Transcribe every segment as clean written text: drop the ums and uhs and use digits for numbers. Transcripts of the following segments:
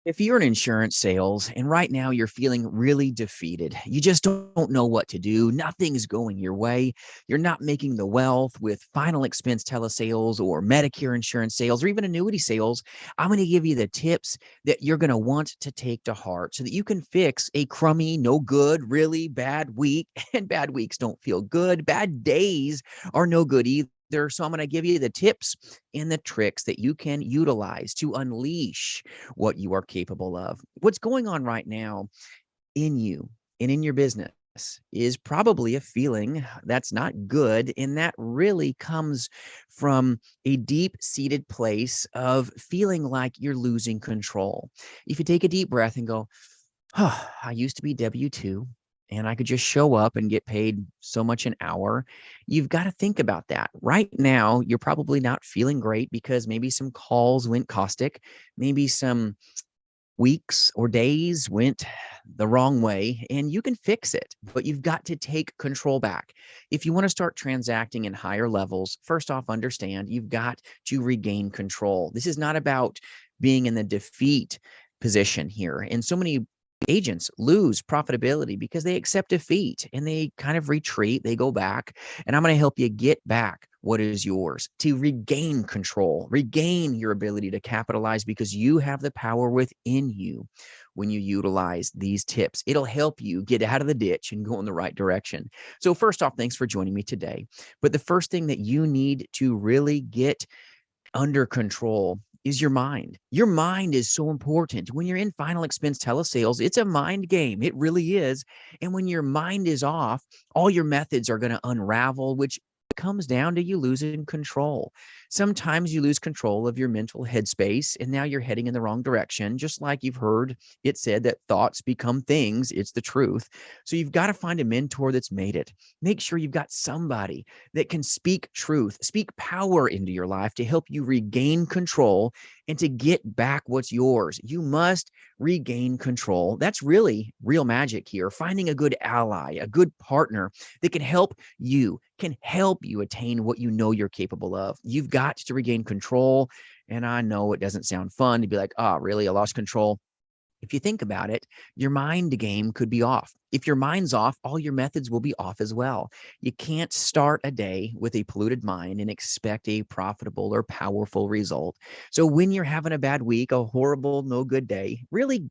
If you're in insurance sales and right now you're feeling really defeated, you just don't know what to do, nothing's going your way, you're not making the wealth with final expense telesales or Medicare insurance sales or even annuity sales, I'm going to give you the tips that you're going to want to take to heart so that you can fix a crummy, no good, really bad week. And bad weeks don't feel good. Bad days are no good either. So I'm going to give you the tips and the tricks that you can utilize to unleash what you are capable of. What's going on right now in you and in your business is probably a feeling that's not good. And that really comes from a deep seated place of feeling like you're losing control. If you take a deep breath and go, oh, I used to be W-2 and I could just show up and get paid so much an hour. You've got to think about that. Right now, you're probably not feeling great because maybe some calls went caustic, maybe some weeks or days went the wrong way, and you can fix it, but you've got to take control back. If you want to start transacting in higher levels, first off, understand you've got to regain control. This is not about being in the defeat position here. And so many agents lose profitability because they accept defeat and they kind of retreat, they go back. And I'm going to help you get back what is yours to regain control, regain your ability to capitalize because you have the power within you when you utilize these tips. It'll help you get out of the ditch and go in the right direction. So first off, thanks for joining me today. But the first thing that you need to really get under control is your mind. Your mind is so important. When you're in final expense telesales, it's a mind game. It really is. And when your mind is off, all your methods are going to unravel, which comes down to you losing control. Sometimes you lose control of your mental headspace and now you're heading in the wrong direction. Just like you've heard it said that thoughts become things. It's the truth. So you've got to find a mentor that's made it. Make sure you've got somebody that can speak truth, speak power into your life to help you regain control and to get back what's yours. You must regain control. That's really real magic here. Finding a good ally, a good partner that can help you attain what you know you're capable of. You've got to regain control. And I know it doesn't sound fun to be like, oh, really? I lost control. If you think about it, your mind game could be off. If your mind's off, all your methods will be off as well. You can't start a day with a polluted mind and expect a profitable or powerful result. So when you're having a bad week, a horrible, no good day, really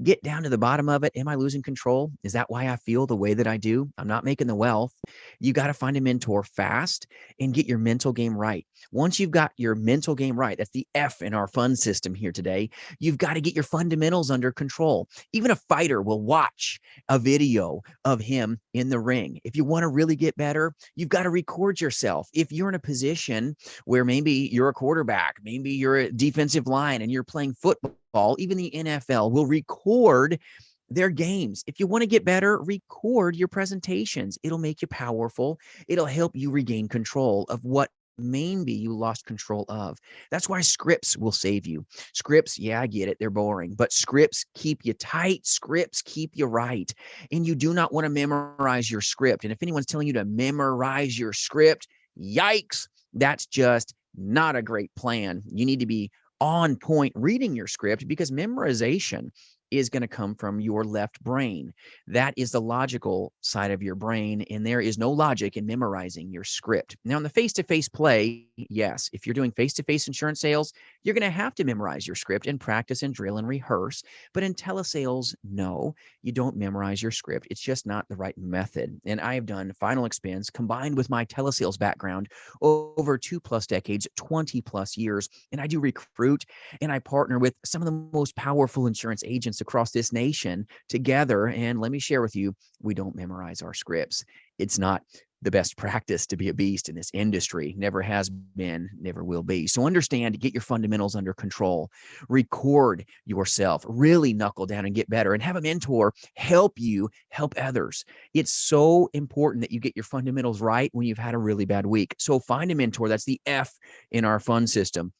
get down to the bottom of it. Am I losing control? Is that why I feel the way that I do? I'm not making the wealth. You got to find a mentor fast and get your mental game right. Once you've got your mental game right, that's the F in our fun system here today, you've got to get your fundamentals under control. Even a fighter will watch a video of him in the ring. If you want to really get better, you've got to record yourself. If you're in a position where maybe you're a quarterback, maybe you're a defensive line and you're playing football, even the NFL will record their games. If you want to get better, record your presentations. It'll make you powerful. It'll help you regain control of what maybe you lost control of. That's why scripts will save you. Scripts, yeah, I get it. They're boring, but scripts keep you tight. Scripts keep you right. And you do not want to memorize your script. And if anyone's telling you to memorize your script, yikes, that's just not a great plan. You need to be on point reading your script because memorization is going to come from your left brain. That is the logical side of your brain, and there is no logic in memorizing your script. Now, in the face-to-face play, yes, if you're doing face-to-face insurance sales, you're going to have to memorize your script and practice and drill and rehearse. But in telesales, no, you don't memorize your script. It's just not the right method. And I have done final expense combined with my telesales background over 2+ decades, 20+ years, and I do recruit and I partner with some of the most powerful insurance agents across this nation together. And let me share with you, we don't memorize our scripts. It's not the best practice to be a beast in this industry. Never has been, never will be. So understand, get your fundamentals under control, record yourself, really knuckle down and get better, and have a mentor help you help others. It's so important that you get your fundamentals right when you've had a really bad week. So find a mentor. That's the F in our fund system.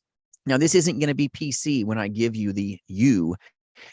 Now, this isn't going to be PC when I give you the U.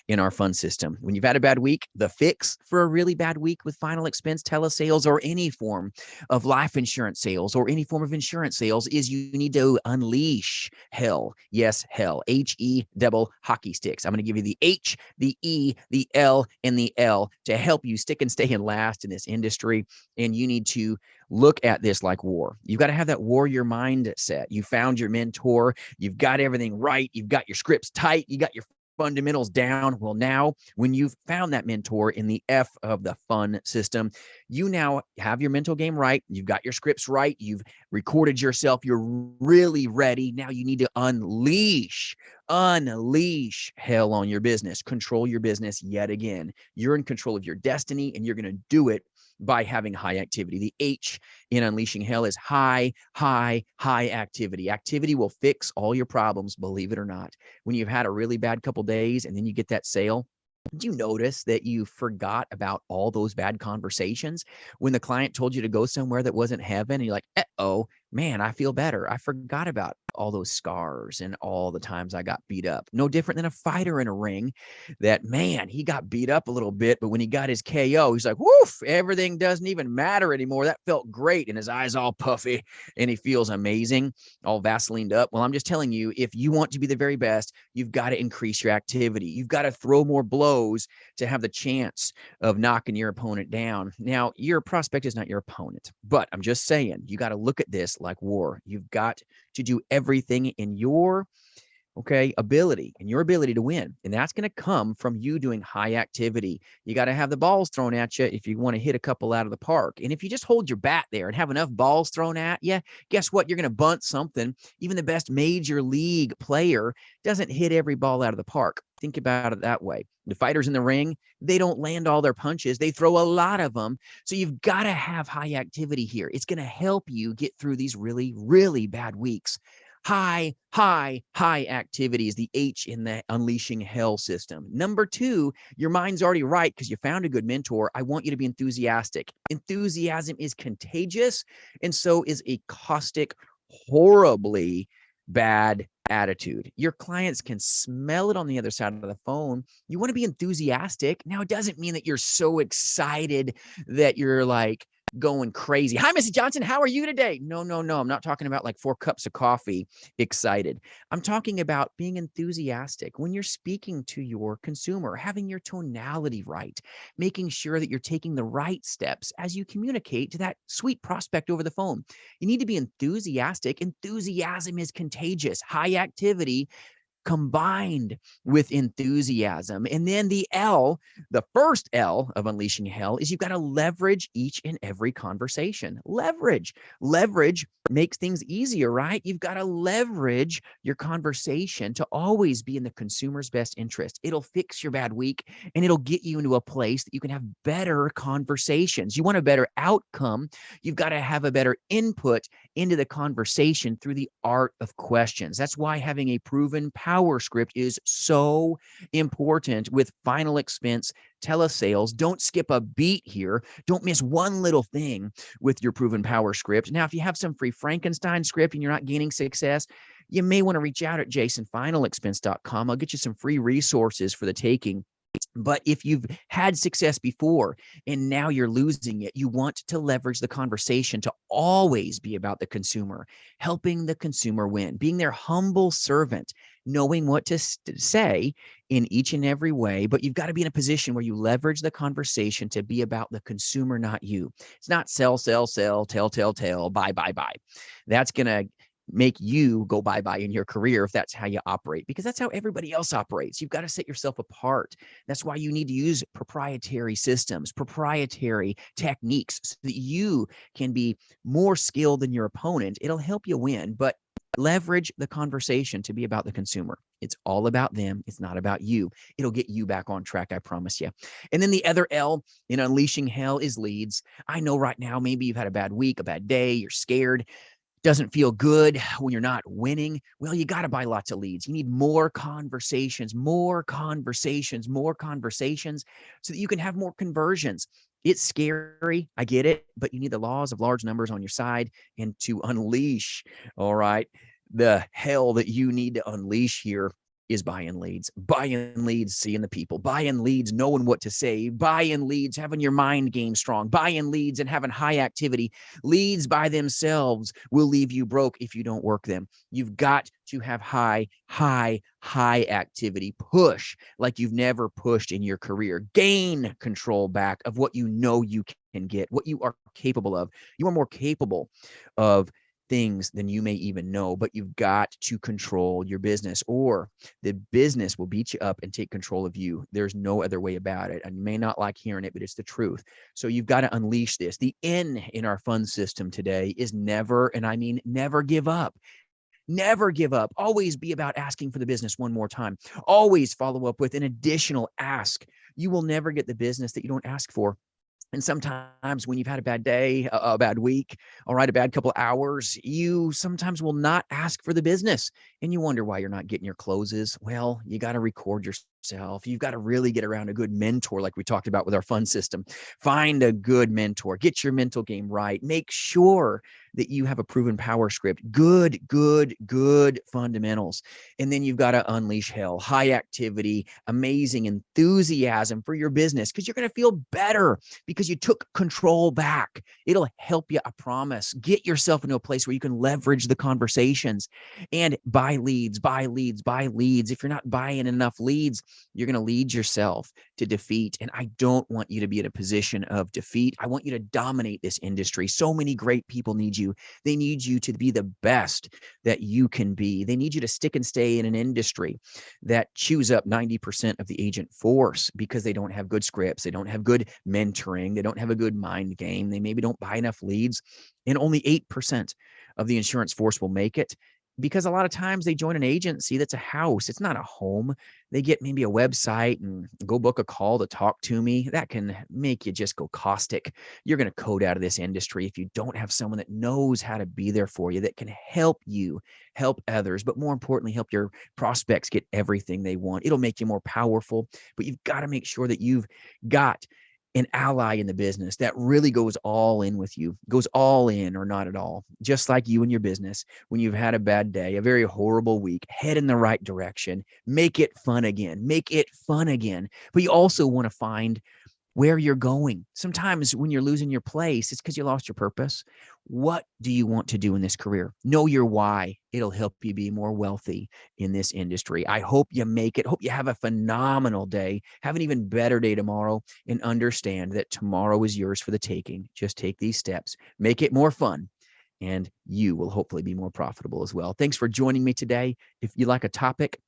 in our fund system. When you've had a bad week, the fix for a really bad week with final expense telesales or any form of life insurance sales or any form of insurance sales is you need to unleash hell. Yes, hell. H-E double hockey sticks. I'm going to give you the H, the E, the L, and the L to help you stick and stay and last in this industry. And you need to look at this like war. You've got to have that warrior mindset. You found your mentor. You've got everything right. You've got your scripts tight. You got your fundamentals down. Well, now when you've found that mentor in the F of the fun system, you now have your mental game right. You've got your scripts right. You've recorded yourself. You're really ready. Now you need to unleash hell on your business. Control your business yet again. You're in control of your destiny, and you're going to do it by having high activity. The H in unleashing hell is high activity. Activity will fix all your problems, believe it or not. When you've had a really bad couple days and then you get that sale, did you notice that you forgot about all those bad conversations when the client told you to go somewhere that wasn't heaven? And you're like, oh, man, I feel better. I forgot about all those scars and all the times I got beat up. No different than a fighter in a ring that, man, he got beat up a little bit, but when he got his KO, he's like, woof, everything doesn't even matter anymore. That felt great. And his eyes all puffy and he feels amazing, all Vaselined up. Well, I'm just telling you, if you want to be the very best, you've got to increase your activity. You've got to throw more blows to have the chance of knocking your opponent down. Now, your prospect is not your opponent, but I'm just saying, you got to look at this like war. You've got to do everything in your ability and your ability to win. And that's going to come from you doing high activity. You got to have the balls thrown at you if you want to hit a couple out of the park. And if you just hold your bat there and have enough balls thrown at you, guess what? You're going to bunt something. Even the best major league player doesn't hit every ball out of the park. Think about it that way. The fighters in the ring, they don't land all their punches. They throw a lot of them. So you've got to have high activity here. It's going to help you get through these really, really bad weeks. High activity is the H in the unleashing hell system. Number 2, your mind's already right because you found a good mentor. I want you to be enthusiastic. Enthusiasm is contagious, and so is a caustic, horribly bad attitude. Your clients can smell it on the other side of the phone. You want to be enthusiastic. Now, it doesn't mean that you're so excited that you're like going crazy. Hi, Mrs. Johnson. How are you today? No. I'm not talking about like 4 cups of coffee excited. I'm talking about being enthusiastic when you're speaking to your consumer, having your tonality right, making sure that you're taking the right steps as you communicate to that sweet prospect over the phone. You need to be enthusiastic. Enthusiasm is contagious. High activity combined with enthusiasm. And then the L, the first L of unleashing hell is you've got to leverage each and every conversation. Leverage makes things easier, right? You've got to leverage your conversation to always be in the consumer's best interest. It'll fix your bad week and it'll get you into a place that you can have better conversations. You want a better outcome. You've got to have a better input into the conversation through the art of questions. That's why having a proven power script is so important with final expense telesales. Don't skip a beat here. Don't miss one little thing with your proven power script. Now, if you have some free Frankenstein script and you're not gaining success, you may want to reach out at jasonfinalexpense.com. I'll get you some free resources for the taking. But if you've had success before and now you're losing it, you want to leverage the conversation to always be about the consumer, helping the consumer win, being their humble servant, knowing what to say in each and every way. But you've got to be in a position where you leverage the conversation to be about the consumer, not you. It's not sell, tell, buy. That's going to make you go bye-bye in your career if that's how you operate, because that's how everybody else operates. You've got to set yourself apart. That's why you need to use proprietary systems, proprietary techniques so that you can be more skilled than your opponent. It'll help you win, but leverage the conversation to be about the consumer. It's all about them. It's not about you. It'll get you back on track, I promise you. And then the other L in unleashing hell is leads. I know right now, maybe you've had a bad week, a bad day, you're scared, doesn't feel good when you're not winning. Well, you got to buy lots of leads. You need more conversations so that you can have more conversions. It's scary. I get it, but you need the laws of large numbers on your side and to unleash, all right, the hell that you need to unleash here. is buying leads, seeing the people, buying leads, knowing what to say, buying leads, having your mind game strong, buying leads and having high activity. Leads by themselves will leave you broke if you don't work them. You've got to have high activity. Push like you've never pushed in your career. Gain control back of what you know you can get, what you are capable of. You are more capable of things than you may even know, but you've got to control your business, or the business will beat you up and take control of you. There's no other way about it. And you may not like hearing it, but it's the truth. So you've got to unleash this. The N in our fund system today is never, and I mean never give up. Never give up. Always be about asking for the business one more time. Always follow up with an additional ask. You will never get the business that you don't ask for. And sometimes when you've had a bad day, a bad week, all right, a bad couple of hours, you sometimes will not ask for the business and you wonder why you're not getting your closes. Well, you got to record yourself. You've got to really get around a good mentor, like we talked about with our fund system. Find a good mentor, get your mental game right. Make sure that you have a proven power script, good fundamentals. And then you've got to unleash hell, high activity, amazing enthusiasm for your business, because you're going to feel better because you took control back. It'll help you, I promise. Get yourself into a place where you can leverage the conversations and buy leads. If you're not buying enough leads, you're going to lead yourself to defeat. And I don't want you to be in a position of defeat. I want you to dominate this industry. So many great people need you. They need you to be the best that you can be. They need you to stick and stay in an industry that chews up 90% of the agent force because they don't have good scripts. They don't have good mentoring. They don't have a good mind game. They maybe don't buy enough leads. And only 8% of the insurance force will make it, because a lot of times they join an agency that's a house. It's not a home. They get maybe a website and go book a call to talk to me. That can make you just go caustic. You're going to code out of this industry if you don't have someone that knows how to be there for you, that can help you, help others, but more importantly, help your prospects get everything they want. It'll make you more powerful, but you've got to make sure that you've got an ally in the business that really goes all in with you, goes all in or not at all. Just like you and your business, when you've had a bad day, a very horrible week, head in the right direction, make it fun again, But you also want to find where you're going. Sometimes when you're losing your place, it's because you lost your purpose. What do you want to do in this career? Know your why. It'll help you be more wealthy in this industry. I hope you make it. Hope you have a phenomenal day. Have an even better day tomorrow, and understand that tomorrow is yours for the taking. Just take these steps, make it more fun, and you will hopefully be more profitable as well. Thanks for joining me today. If you like a topic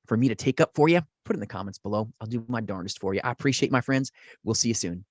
for me to take up for you, put it in the comments below. I'll do my darndest for you. I appreciate my friends. We'll see you soon.